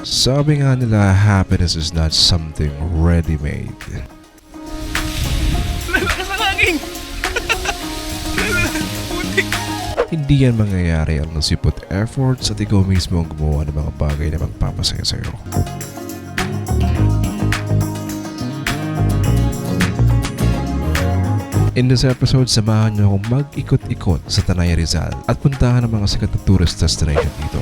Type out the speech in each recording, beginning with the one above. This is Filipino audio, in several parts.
Sabi nga nila, happiness is not something ready-made. Hindi yan mangyayari unless you put efforts at ikaw mismo ang gumawa ng mga bagay na magpapasaya sa'yo. In this episode, samahan niyo akong mag-ikot-ikot sa Tanay Rizal at puntahan ang mga sikat na tourist destination dito.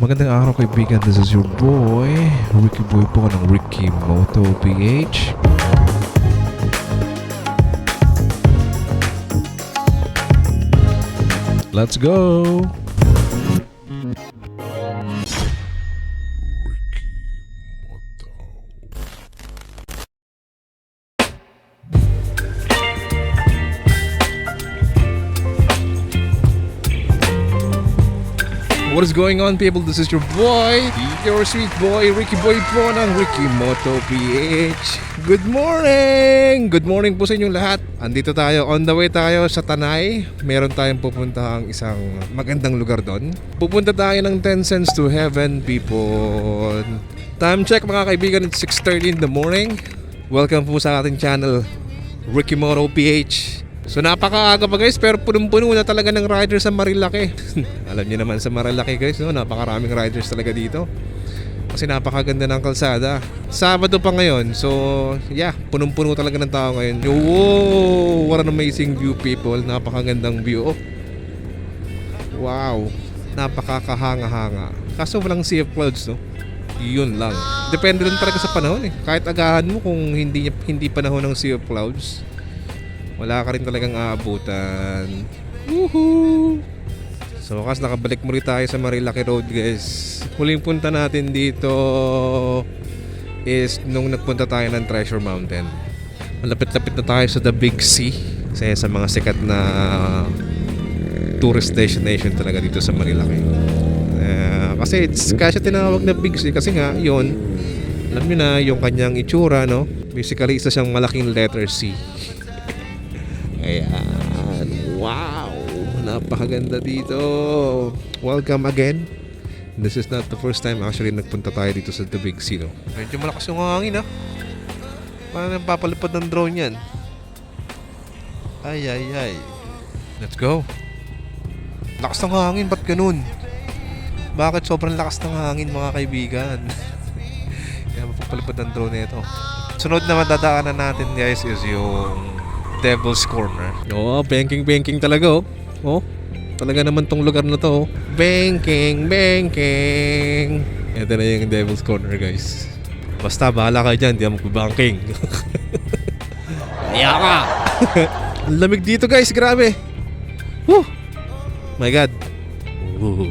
Magandang araw kaibigan, this is your boy, Ricky Boy po ng Ricky Moto PH. Let's go! What is going on, people? This is your boy, your sweet boy, Ricky Boy po ng Ricky Moto PH. Good morning! Good morning po sa inyong lahat. Andito tayo, on the way tayo sa Tanay. Meron tayong pupuntahang isang magandang lugar doon. Pupunta tayo ng 10 cents to heaven, people. Time check mga kaibigan, it's 6:30 in the morning. Welcome po sa ating channel, Ricky Moto PH. So napakaaga pa guys, pero punong-puno na talaga ng riders sa Marilaki. Alam niyo naman sa Marilaki guys, no? Napakaraming riders talaga dito. Kasi napakaganda ng kalsada. Sabado pa ngayon, so yeah, punong-puno talaga ng tao ngayon. Wow, what an amazing view, people. Napakagandang view. Oh. Wow, napakakahanga-hanga. Kaso walang sea of clouds, no? Yun lang. Depende rin talaga sa panahon eh. Kahit agahan mo kung hindi panahon ng sea of clouds, wala ka rin talagang aabutan. Woohoo! So wakas nakabalik muli tayo sa Marilaki Road guys. Huling punta natin dito is nung nagpunta tayo ng Treasure Mountain. Malapit-lapit na tayo sa The Big C. Isa sa mga sikat na tourist destination talaga dito sa Marilaki. Kasi kasi tinawag na Big C kasi nga yun, alam nyo na yung kanyang itsura, no? Basically isa siyang malaking letter C. Ayan, wow, napakaganda dito. Welcome again. This is not the first time actually nagpunta tayo dito sa The Big C, no? Medyo malakas yung hangin, ha? Parang papalipad ng drone yan. Ay. Let's go. Lakas ng hangin, ba't ganun? Bakit sobrang lakas ng hangin mga kaibigan? Kaya mapapalipad ng drone na ito. Sunod na madadaanan natin guys is yung Devil's Corner. Oh, banking talaga oh. Oh, talaga naman tong lugar na to. Banking. Ito na yung Devil's Corner guys. Basta bahala kayo dyan, di ako magbabanking. Niya ka! Ang lamig dito guys, grabe. Woo! My God. Woo.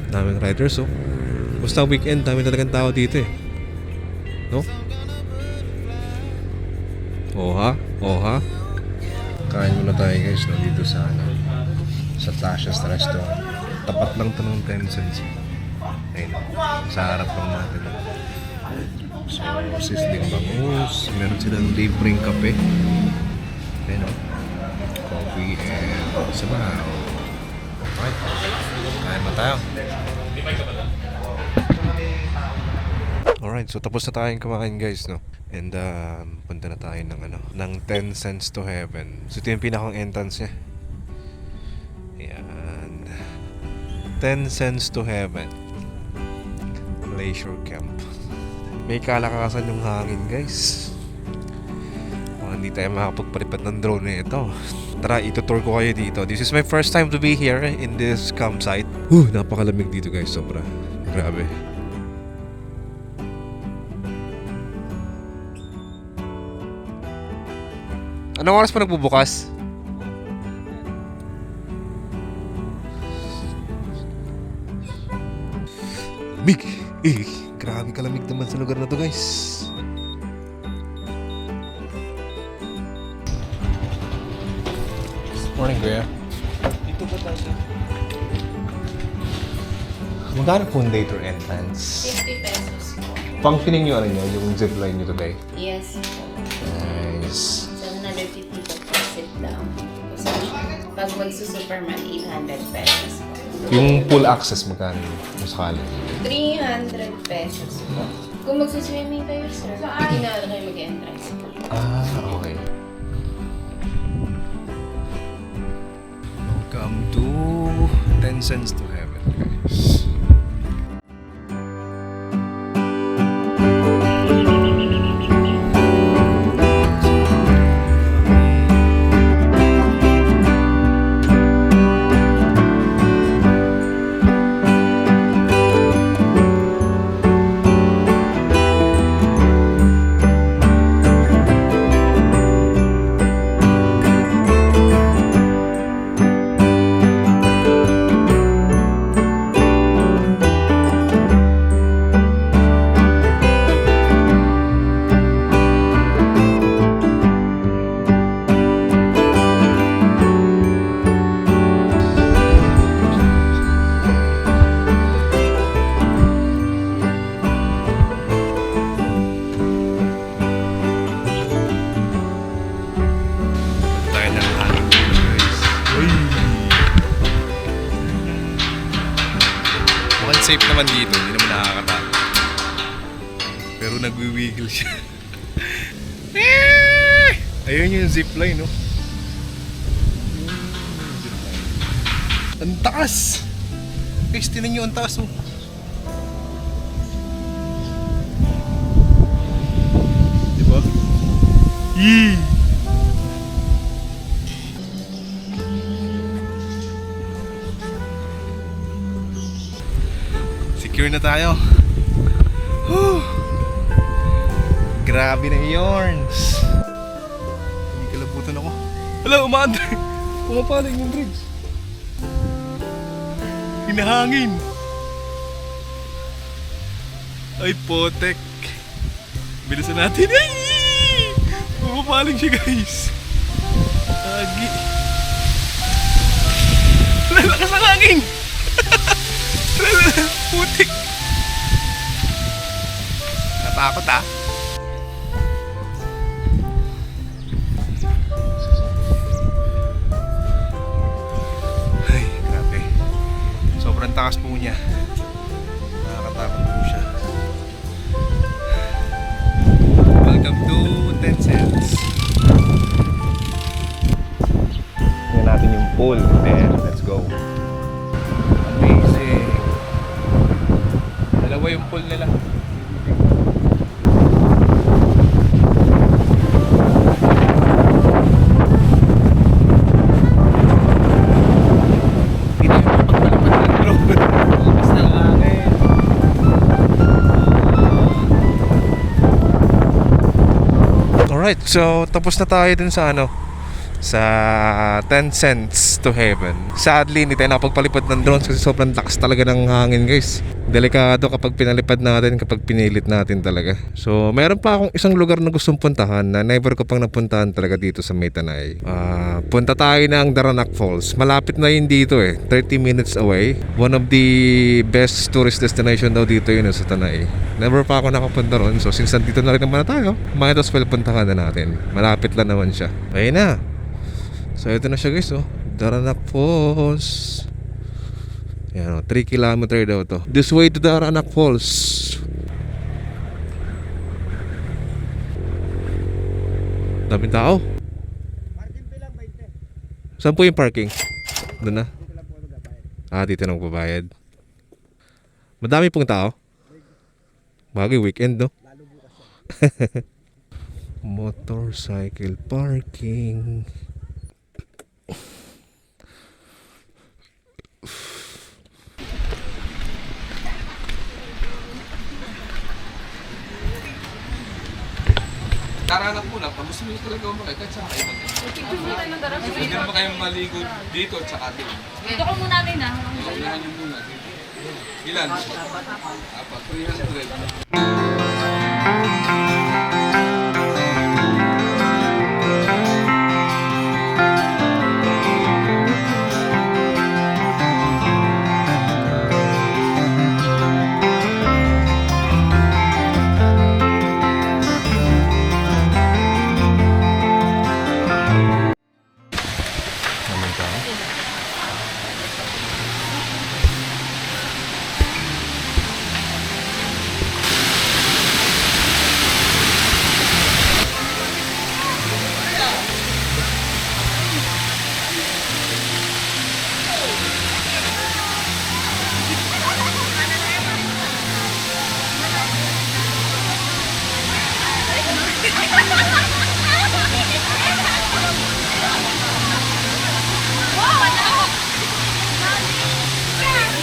Daming riders oh. Basta weekend, dami talagang tao dito eh. No? Oha. Kain muna tayo guys, no? Dito sa sa Tasha's Restaurant. Tapat lang ito ng 10 cents. Ayun, sa harap lang natin. So, sizzling bangus. Meron silang libreng kape. Ayun, no? Coffee and sabaw. Alright, kain mo tayo. Alright, so tapos na tayong kumain guys, no? And punta na tayo ng 10 cents to heaven. So ito yung pinakang entrance niya. Ayan, 10 cents to heaven Leisure Camp. May kalakasan yung hangin guys. Hindi tayo makapagpalipad ng drone na ito. Tara, itutour ko kayo dito. This is my first time to be here in this campsite. Napakalamig dito guys, sobra. Grabe. Anong oras pa nagbubukas? Mig! Grabe kalamig naman sa lugar na to guys. Morning, Kuya. Dito ba tayo? Magkano po ang later entrance? 50 pesos po. Functioning yung yung zipline nyo today. Yes po. Nice. 750 po per sit down. Position. Pag magsusuperman, 800 pesos po. Yung full access magkano kung sakali? 300 pesos po. Kung magsuswimming kayo, sir, hindi na kayo mag-entrance po. Okay. Welcome to 10 Cents to Heaven, guys. Safe naman dito, hindi naman nakakatakot. Pero nagwi-wiggle siya. Ayun yung zipline, no? Ang taas! Guys, tinan nyo ang taas, oh. Diba? Yee! Secure na tayo. Whew. Grabe na yarns. Hindi kalabutan ako. Hala, umaandar. Pumapaling yung bridge. Hinahangin. Ay, potek. Bilisan natin. Ay! Pumapaling siya, guys. Lagi. Lakas ang hangin. Putik. Natakot ah. Ay, grabe. Sobrang takas po niya. Nakakatakot po siya. Welcome to 10 Cents. Tingnan natin yung pool. There, let's go. Amazing. Dalawa yung pool nila. Hindi na yung pagpalapad ng drone. Basta ang hangin. Alright, so tapos na tayo dun sa sa 10 Cents to Heaven. Sadly, hindi tayo nakapagpalipad ng drones kasi sobrang lakas talaga ng hangin, guys. Delikado kapag pinalipad natin, kapag pinilit natin talaga. So, meron pa akong isang lugar na gustong puntahan na never ko pang napuntahan talaga dito sa May Tanay. Punta tayo ng Daranac Falls. Malapit na yun dito 30 minutes away. One of the best tourist destination daw dito yun sa Tanay. Never pa ako nakapunta ron. So, since nandito na rin naman na tayo, might as well puntahan na natin. Malapit lang naman siya. Ayun na. So ito na siya, guys, Daranac Falls. Yan, 3 kilometer daw to. This way to Daranac Falls. Daming tao. Saan po yung parking? Doon na? Dito na magbabayad. Madami pong tao. Bagay weekend, no? Motorcycle parking. Daranac muna, pag gusto nyo talaga umakay, kahit saan kayo mag-enjoy. Pwede naman kayong maligo dito at saka dito. Dito ko muna rin Unahan nyo muna dito. Ilan? 300.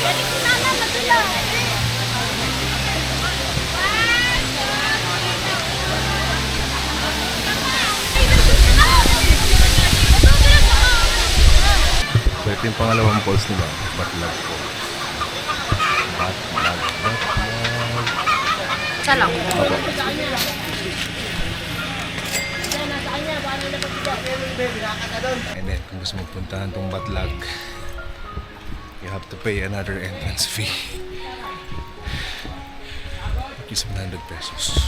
So ito yung pangalawang falls nila, Batlag Falls. Batlag. Isa lang. And then kung gusto mong puntahan tong Batlag, you have to pay another entrance fee. Which is 100 pesos.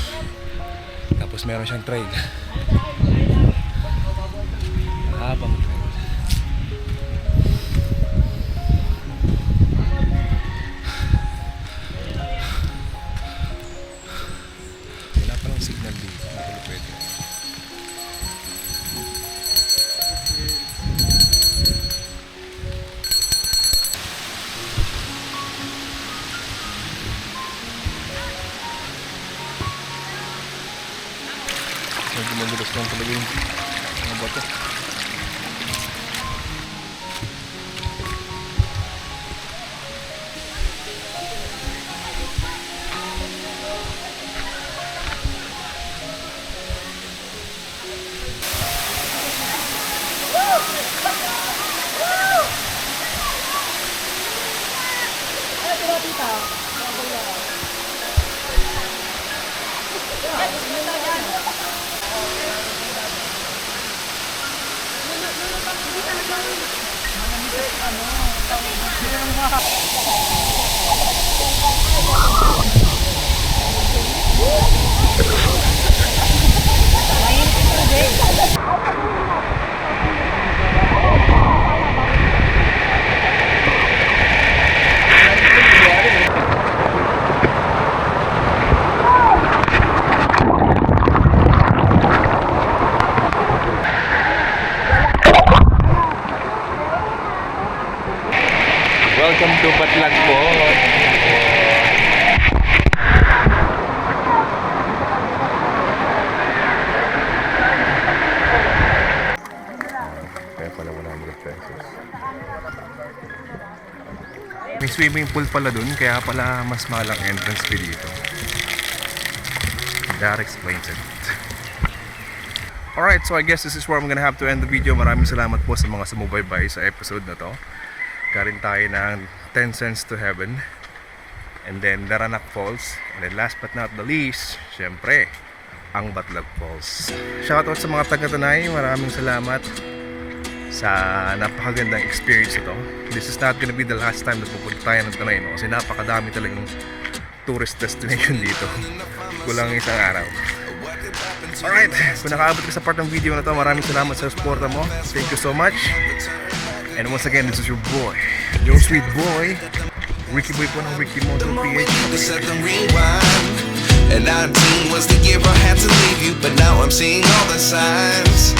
Tapos meron siyang trail. Mahabang trail. Wala pa lang signal dito. Hindi pala pwede. Medyo magulas lang talaga yung mga bato. Welcome to Batlag Falls. Kaya pala 100 pesos. May swimming pool pala dun, kaya pala mas mahal ang entrance fee dito. That explains it. Alright, so I guess this is where I'm gonna have to end the video. Maraming salamat po sa mga sumubaybay sa episode na to. Karin tayo ng 10 cents to heaven, and then Daranak Falls, and then last but not the least, syempre, ang Batlag Falls. Shoutout sa mga taga-Tanay, maraming salamat sa napakagandang experience ito. This is not gonna be the last time na pupunta tayo ng Tanay, no? Kasi napakadami talagang tourist destination dito. Kulang isang araw. Alright, kung nakaabot ka sa part ng video na to, maraming salamat sa suporta mo. Thank you so much. And once again, this is your boy, your sweet boy, Ricky Boy po ng Ricky Moto PH. And 19 was the year I had to leave you, but now I'm seeing all the signs.